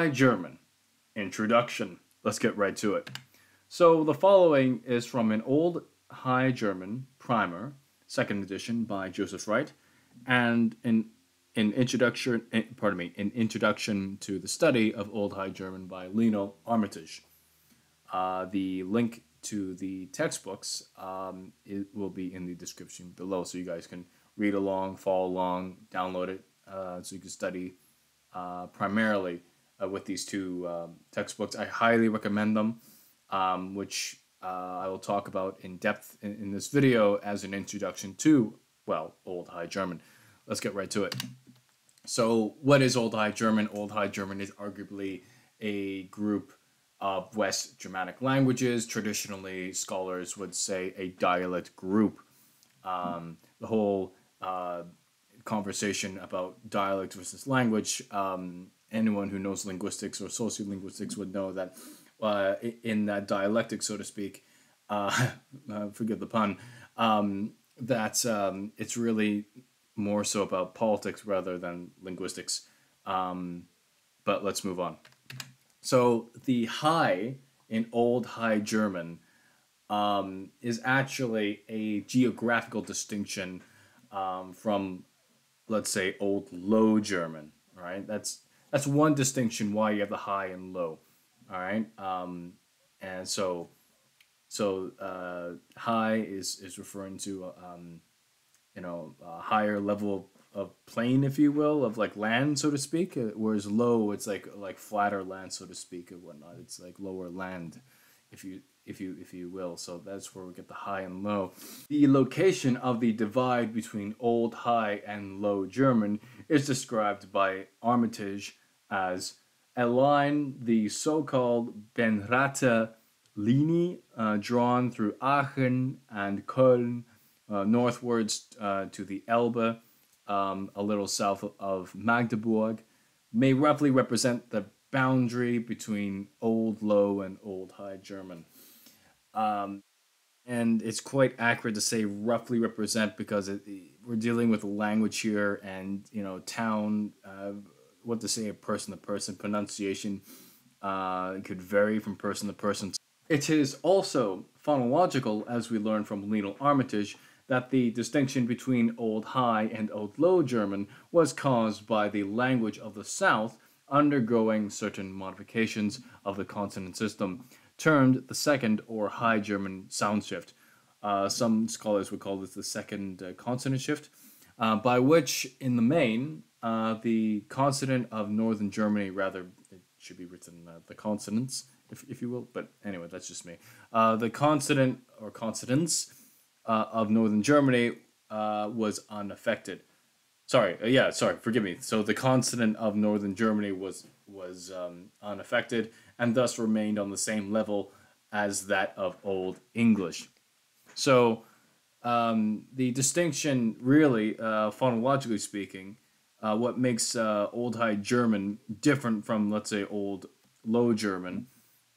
High German. Introduction. Let's get right to it. So the following is from an Old High German primer, second edition by Joseph Wright, and an introduction to the study of Old High German by Lionel Armitage. The link to the textbooks it will be in the description below, so you guys can read along, follow along, download it, so you can study primarily with these two textbooks. I highly recommend them, which I will talk about in depth in this video as an introduction to, well, Old High German. Let's get right to it. So what is Old High German? Old High German is arguably a group of West Germanic languages. Traditionally, scholars would say a dialect group. The whole conversation about dialect versus language, anyone who knows linguistics or sociolinguistics would know that in that dialectic, so to speak, forgive the pun, that it's really more so about politics rather than linguistics. But let's move on. So the high in Old High German is actually a geographical distinction from, let's say, Old Low German. All right, that's one distinction why you have the high and low. All right, and so high is referring to a higher level of plain, if you will, of like land, so to speak, whereas low, it's like flatter land, so to speak, and whatnot. It's like lower land, if you will. So that's where we get the high and low. The location of the divide between Old High and Low German is described by Armitage as a line, the so-called Benrather Linie, drawn through Aachen and Köln, northwards to the Elbe, a little south of Magdeburg, may roughly represent the boundary between Old Low and Old High German. And it's quite accurate to say roughly represent because we're dealing with a language here, and town, what to say, person to person, pronunciation could vary from person to person. It is also phonological, as we learned from Lionel Armitage, that the distinction between Old High and Old Low German was caused by the language of the South undergoing certain modifications of the consonant system, termed the Second or High German sound shift. Some scholars would call this the second consonant shift, by which, in the main, the consonant of Northern Germany, rather, it should be written the consonants, if you will, but anyway, that's just me. The consonant or consonants of Northern Germany was unaffected. Forgive me. So the consonant of Northern Germany was unaffected and thus remained on the same level as that of Old English. So the distinction really, phonologically speaking, what makes Old High German different from, let's say, Old Low German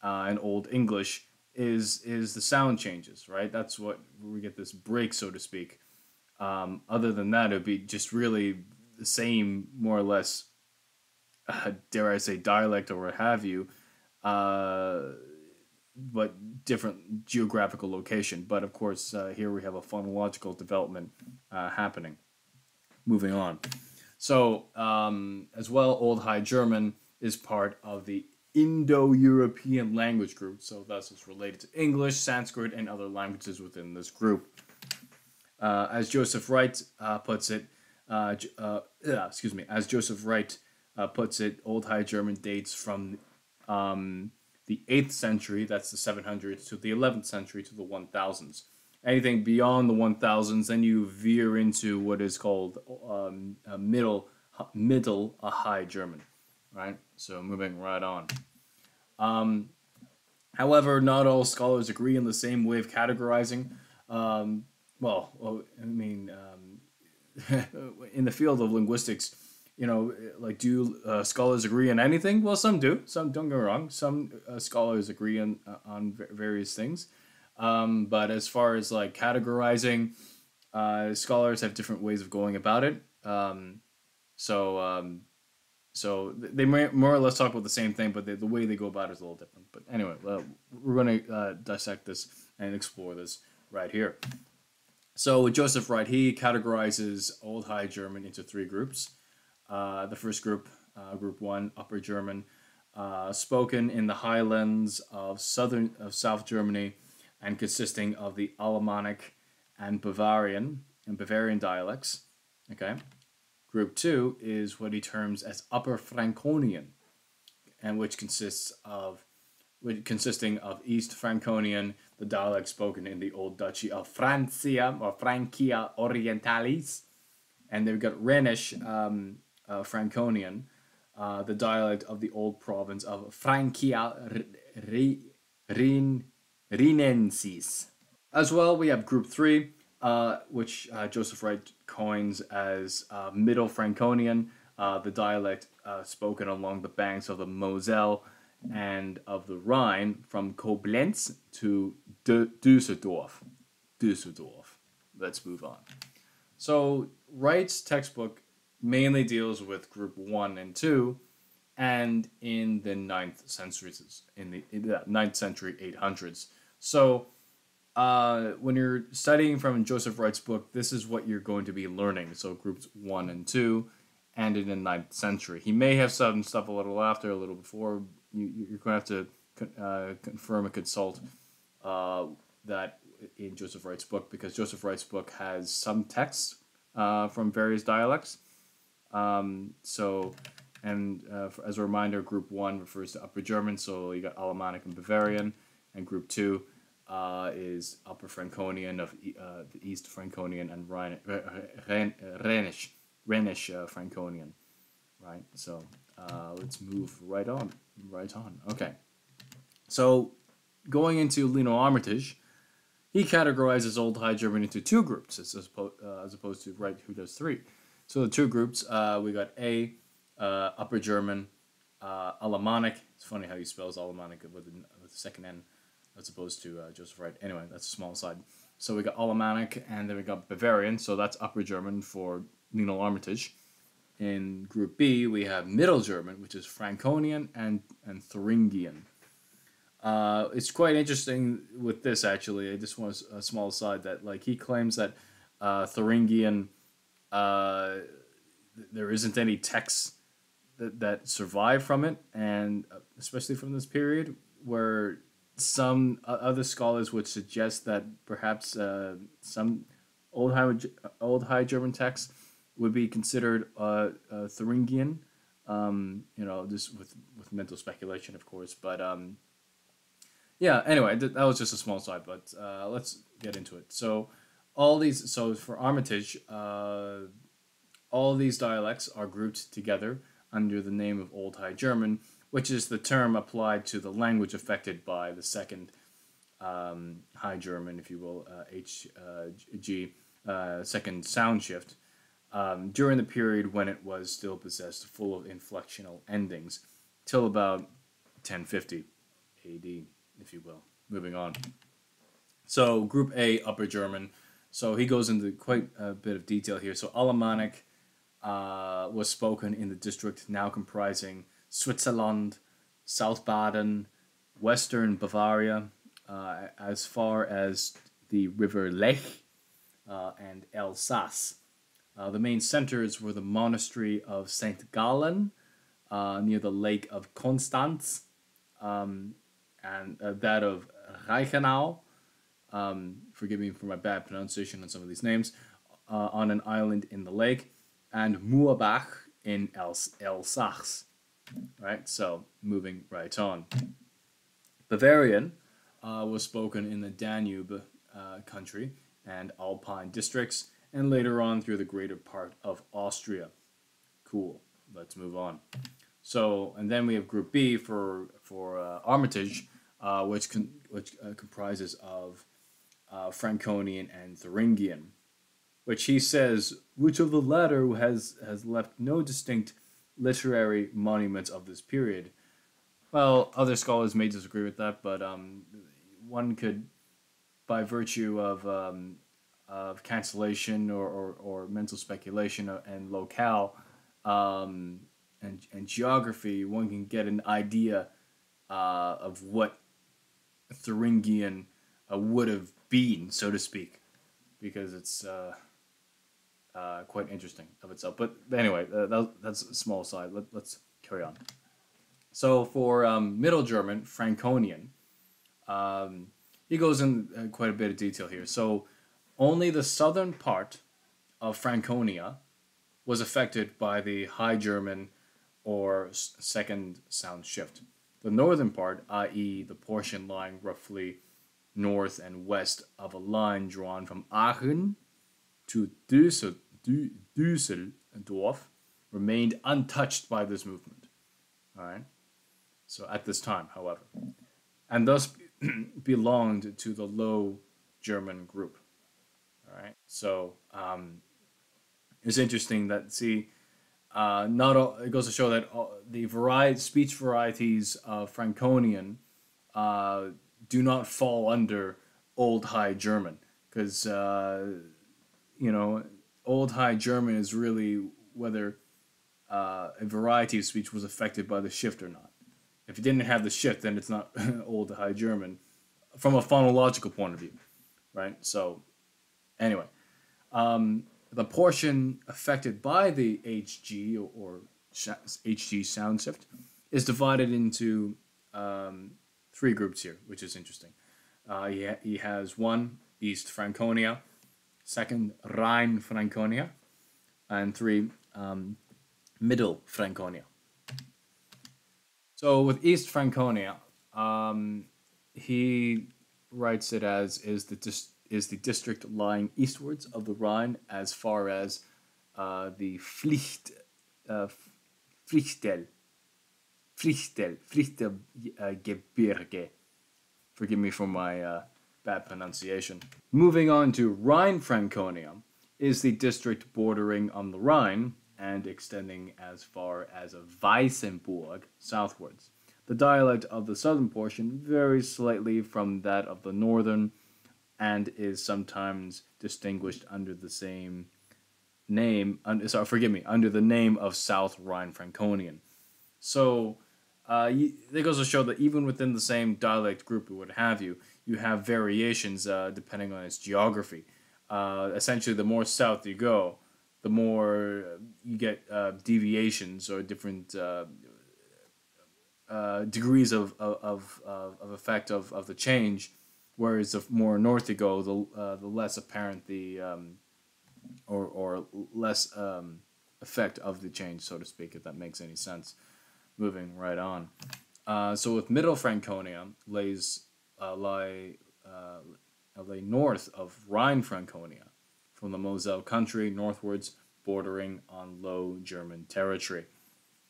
and Old English is the sound changes, right? That's what we get this break, so to speak. Other than that, it would be just really the same, more or less, dare I say, dialect or what have you, but different geographical location. But of course, here we have a phonological development happening. Moving on. So, as well, Old High German is part of the Indo-European language group, so thus it's related to English, Sanskrit, and other languages within this group. As Joseph Wright puts it, Old High German dates from the 8th century, that's the 700s, to the 11th century, to the 1000s. Anything beyond the 1000s, then you veer into what is called middle High German, right? So moving right on. However, not all scholars agree in the same way of categorizing. In the field of linguistics, do scholars agree on anything? Well, some do. Some, don't get me wrong. Some scholars agree on various things. But as far as categorizing, scholars have different ways of going about it. So So they more or less talk about the same thing, but the way they go about it is a little different. But anyway, we're going to dissect this and explore this right here. So with Joseph Wright, he categorizes Old High German into three groups. The first group, Group 1, Upper German, spoken in the highlands of South Germany and consisting of the Alemannic and Bavarian dialects. Okay. Group 2 is what he terms as Upper Franconian, and consisting of East Franconian, the dialect spoken in the Old Duchy of Francia or Francia Orientalis, and they've got Rhenish Franconian, the dialect of the old province of Francia Rhinensis. As well, we have Group 3, which Joseph Wright coins as Middle Franconian, the dialect spoken along the banks of the Moselle and of the Rhine from Koblenz to Düsseldorf. Let's move on. So Wright's textbook mainly deals with Group 1 and 2, and in the 9th centuries, in the 9th century 800s. So when you're studying from Joseph Wright's book, this is what you're going to be learning. So Groups 1 and 2, and in the 9th century. He may have some stuff a little after, a little before. You're going to have to confirm and consult that in Joseph Wright's book, because Joseph Wright's book has some texts from various dialects. As a reminder, Group 1 refers to Upper German, so you got Alemannic and Bavarian, and Group 2 is Upper Franconian of the East Franconian and Rhenish Franconian, right? So let's move right on. Okay. So going into Lionel Armitage, he categorizes Old High German into two groups as opposed to Wright, who does three. So the two groups, we got A, Upper German, Alemannic. It's funny how he spells Alemannic with the second N as opposed to Joseph Wright. Anyway, that's a small side. So we got Alemannic, and then we got Bavarian. So that's Upper German for Lionel Armitage. In Group B, we have Middle German, which is Franconian and Thuringian. It's quite interesting with this, actually. I just want a small aside that, like, he claims that Thuringian, there isn't any texts that survive from it, and especially from this period, where some other scholars would suggest that perhaps some Old High German texts would be considered Thuringian, just with mental speculation, of course. But yeah, anyway, that was just a small side, but let's get into it. So for Armitage, all these dialects are grouped together under the name of Old High German, which is the term applied to the language affected by the second High German, if you will, second sound shift, during the period when it was still possessed full of inflectional endings, till about 1050 AD, if you will. Moving on. So Group A, Upper German. So he goes into quite a bit of detail here. So Alemannic was spoken in the district now comprising Switzerland, South Baden, Western Bavaria, as far as the river Lech and Alsace. The main centers were the monastery of St. Gallen near the Lake of Constance, and that of Reichenau, forgive me for my bad pronunciation on some of these names, on an island in the lake, and Murbach in Alsace. Right, so moving right on. Bavarian was spoken in the Danube country and Alpine districts, and later on through the greater part of Austria. Cool. Let's move on. So, and then we have Group B for Armitage, which comprises of Franconian and Thuringian, which he says, which of the latter has left no distinct literary monuments of this period. Well, other scholars may disagree with that, but one could, by virtue of cancellation or mental speculation and locale, and and geography, one can get an idea of what Thuringian would have been, so to speak, because it's quite interesting of itself. But anyway, that's a small side. Let's carry on. So for Middle German, Franconian, he goes in quite a bit of detail here. So only the southern part of Franconia was affected by the High German or second sound shift. The northern part, i.e. the portion lying roughly north and west of a line drawn from Aachen to Düsseldorf, remained untouched by this movement. All right. So at this time, however, and thus belonged to the Low German group. All right. So it's interesting that not all, it goes to show that the speech varieties of Franconian do not fall under Old High German, because Old High German is really whether a variety of speech was affected by the shift or not. If it didn't have the shift, then it's not Old High German from a phonological point of view, right? So anyway, the portion affected by the HG or HG sound shift is divided into three groups here, which is interesting. He has one, East Franconia, second, Rhine Franconia, and three, Middle Franconia. So with East Franconia, he writes it as is the district lying eastwards of the Rhine as far as the Fichtelgebirge. Forgive me for my bad pronunciation. Moving on to Rhine Franconia is the district bordering on the Rhine and extending as far as Weissenburg southwards. The dialect of the southern portion varies slightly from that of the northern and is sometimes distinguished under the same name, under the name of South Rhine Franconian. So it goes to show that even within the same dialect group, or what have you, you have variations depending on its geography. Essentially, the more south you go, the more you get deviations or different degrees of effect of the change. Whereas the more north you go, the less apparent the or less effect of the change, so to speak, if that makes any sense. Moving right on. So with Middle Franconia lay north of Rhine Franconia, from the Moselle country northwards, bordering on Low German territory.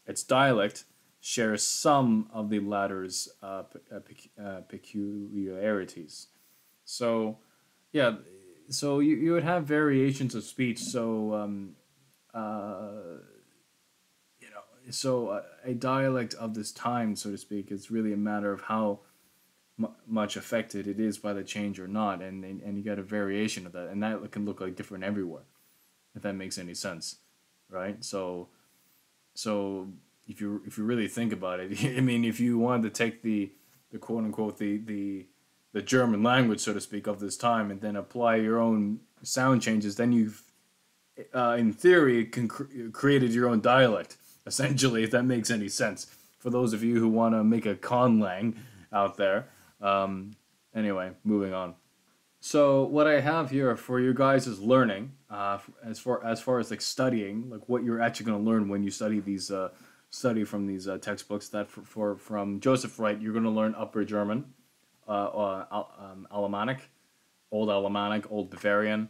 Its dialect shares some of the latter's peculiarities. So, yeah, so you would have variations of speech. So, a dialect of this time, so to speak, is really a matter of how much affected it is by the change or not, and you get a variation of that, and that can look like different everywhere, if that makes any sense, right? So if you really think about it, I mean, if you wanted to take the quote unquote the German language, so to speak, of this time, and then apply your own sound changes, then you've in theory created your own dialect, essentially, if that makes any sense. For those of you who want to make a conlang out there. Anyway, moving on. So what I have here for you guys is learning, as far as like studying, like what you're actually going to learn when you study these from these textbooks. That from Joseph Wright, you're going to learn Upper German, Alemannic, Old Alemannic, Old Bavarian.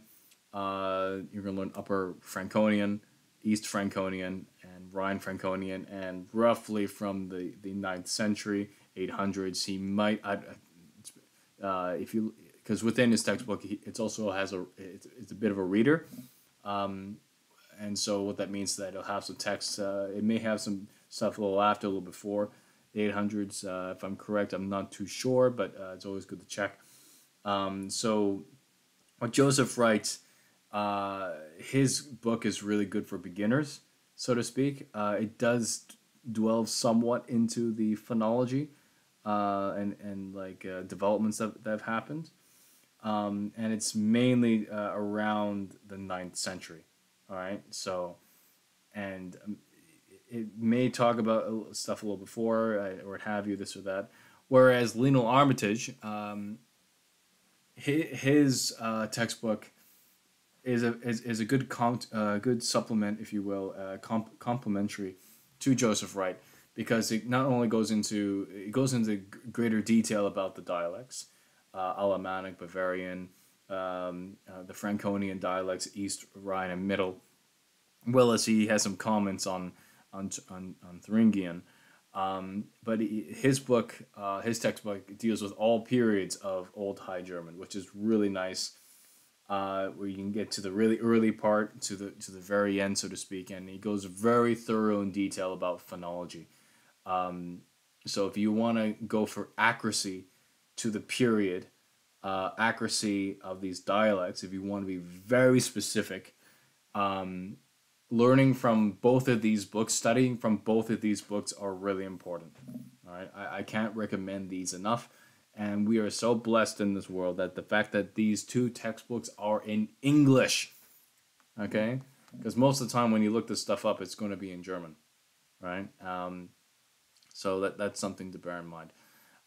You're going to learn Upper Franconian, East Franconian, and Rhine Franconian, and roughly from the 9th century, 800s, he might, because within his textbook, it also has it's a bit of a reader, and so what that means is that it'll have some text. It may have some stuff a little after, a little before the 800s. If I'm correct, I'm not too sure, but it's always good to check. So what Joseph writes, his book is really good for beginners. so to speak. It does dwell somewhat into the phonology and like developments that have happened. And it's mainly around the 9th century. All right, so and it may talk about stuff a little before or what have you, this or that. Whereas Lionel Armitage, his textbook is a good good supplement, if you will, complementary to Joseph Wright, because it not only goes into greater detail about the dialects, Alemannic, Bavarian, the Franconian dialects, East Rhine and Middle, well as he has some comments on Thuringian. But his book, his textbook, deals with all periods of Old High German, which is really nice. Where you can get to the really early part to the very end, so to speak, and he goes very thorough in detail about phonology. So if you want to go for accuracy to the period, accuracy of these dialects, if you want to be very specific, learning from both of these books, studying from both of these books are really important. All right, I can't recommend these enough. And we are so blessed in this world that the fact that these two textbooks are in English, okay? Because most of the time when you look this stuff up, it's going to be in German, right? So that's something to bear in mind.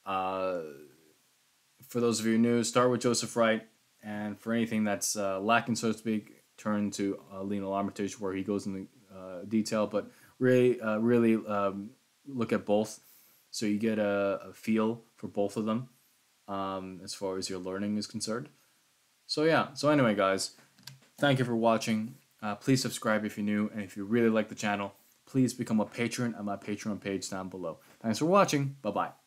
For those of you new, start with Joseph Wright, and for anything that's lacking, so to speak, turn to Lionel Armitage, where he goes into detail, but really look at both, so you get a feel for both of them. As far as your learning is concerned. So yeah, so anyway guys, thank you for watching. Please subscribe if you're new, and if you really like the channel, please become a patron at my Patreon page down below. Thanks for watching. Bye-bye.